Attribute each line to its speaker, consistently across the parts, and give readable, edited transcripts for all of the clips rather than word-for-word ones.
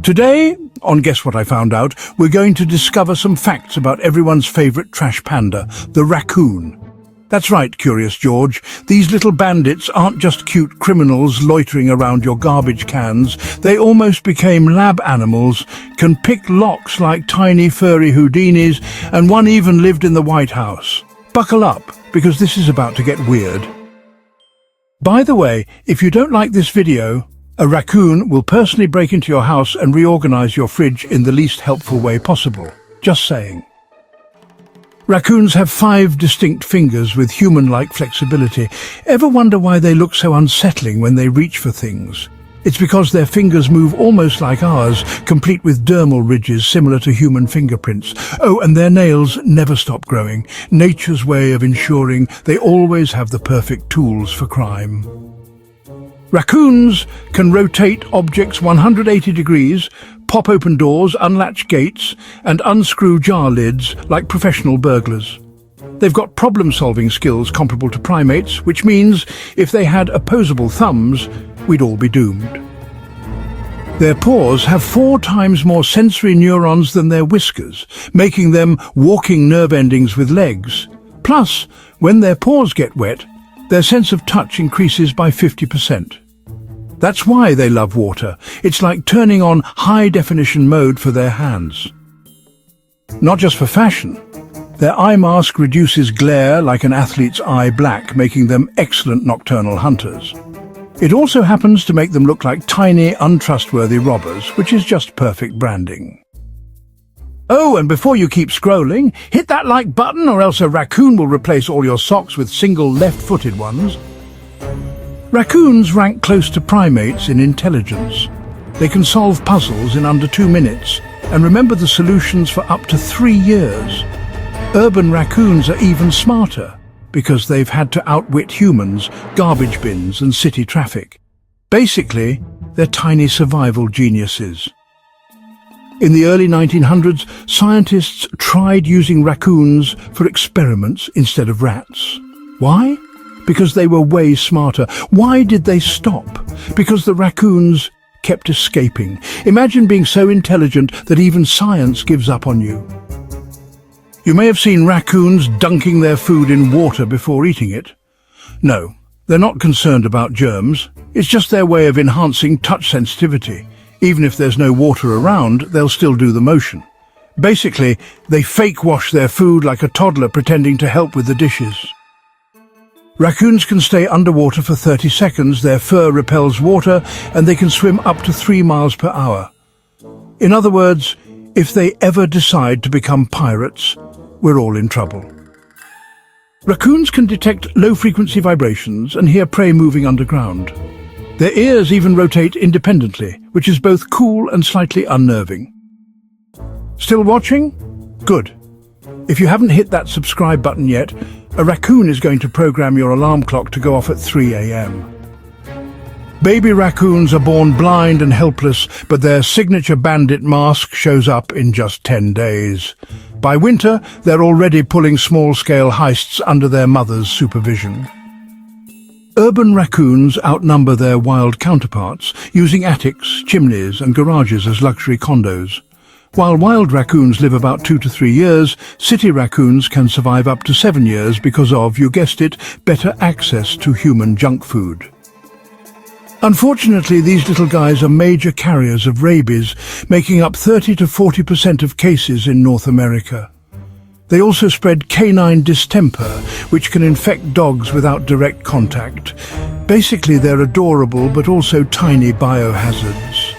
Speaker 1: Today, on Guess What I Found Out, we're going to discover some facts about everyone's favourite trash panda, the raccoon. That's right, Curious George. These little bandits aren't just cute criminals loitering around your garbage cans. They almost became lab animals, can pick locks like tiny furry Houdinis, and one even lived in the White House. Buckle up, because this is about to get weird. By the way, if you don't like this video, a raccoon will personally break into your house and reorganize your fridge in the least helpful way possible. Just saying. Raccoons have 5 distinct fingers with human-like flexibility. Ever wonder why they look so unsettling when they reach for things? It's because their fingers move almost like ours, complete with dermal ridges similar to human fingerprints. Oh, and their nails never stop growing. Nature's way of ensuring they always have the perfect tools for crime. Raccoons can rotate objects 180 degrees, pop open doors, unlatch gates, and unscrew jar lids like professional burglars. They've got problem-solving skills comparable to primates, which means if they had opposable thumbs, we'd all be doomed. Their paws have 4 times more sensory neurons than their whiskers, making them walking nerve endings with legs. Plus, when their paws get wet, their sense of touch increases by 50%. That's why they love water. It's like turning on high-definition mode for their hands. Not just for fashion. Their eye mask reduces glare like an athlete's eye black, making them excellent nocturnal hunters. It also happens to make them look like tiny, untrustworthy robbers, which is just perfect branding. Oh, and before you keep scrolling, hit that like button or else a raccoon will replace all your socks with single left-footed ones. Raccoons rank close to primates in intelligence. They can solve puzzles in under 2 minutes and remember the solutions for up to 3 years. Urban raccoons are even smarter because they've had to outwit humans, garbage bins and city traffic. Basically, they're tiny survival geniuses. In the early 1900s, scientists tried using raccoons for experiments instead of rats. Why? Because they were way smarter. Why did they stop? Because the raccoons kept escaping. Imagine being so intelligent that even science gives up on you. You may have seen raccoons dunking their food in water before eating it. No, they're not concerned about germs. It's just their way of enhancing touch sensitivity. Even if there's no water around, they'll still do the motion. Basically, they fake wash their food like a toddler pretending to help with the dishes. Raccoons can stay underwater for 30 seconds, their fur repels water, and they can swim up to 3 miles per hour. In other words, if they ever decide to become pirates, we're all in trouble. Raccoons can detect low-frequency vibrations and hear prey moving underground. Their ears even rotate independently, which is both cool and slightly unnerving. Still watching? Good. If you haven't hit that subscribe button yet, a raccoon is going to program your alarm clock to go off at 3 a.m. Baby raccoons are born blind and helpless, but their signature bandit mask shows up in just 10 days. By winter, they're already pulling small-scale heists under their mother's supervision. Urban raccoons outnumber their wild counterparts, using attics, chimneys and garages as luxury condos. While wild raccoons live about 2 to 3 years, city raccoons can survive up to 7 years because of, you guessed it, better access to human junk food. Unfortunately, these little guys are major carriers of rabies, making up 30 to 40% of cases in North America. They also spread canine distemper, which can infect dogs without direct contact. Basically, they're adorable but also tiny biohazards.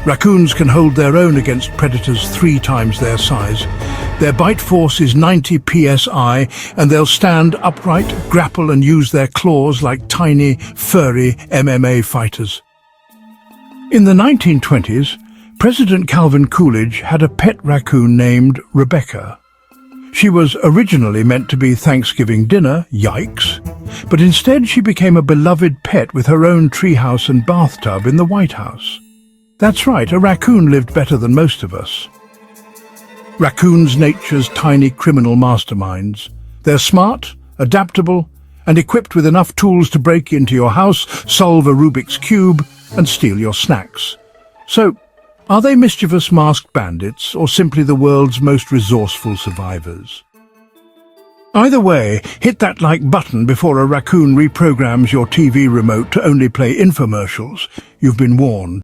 Speaker 1: Raccoons can hold their own against predators 3 times their size. Their bite force is 90 psi, and they'll stand upright, grapple and use their claws like tiny, furry MMA fighters. In the 1920s, President Calvin Coolidge had a pet raccoon named Rebecca. She was originally meant to be Thanksgiving dinner, yikes, but instead she became a beloved pet with her own treehouse and bathtub in the White House. That's right, a raccoon lived better than most of us. Raccoons, nature's tiny criminal masterminds. They're smart, adaptable, and equipped with enough tools to break into your house, solve a Rubik's Cube, and steal your snacks. So, Are they mischievous masked bandits, or simply the world's most resourceful survivors? Either way, hit that like button before a raccoon reprograms your TV remote to only play infomercials. You've been warned.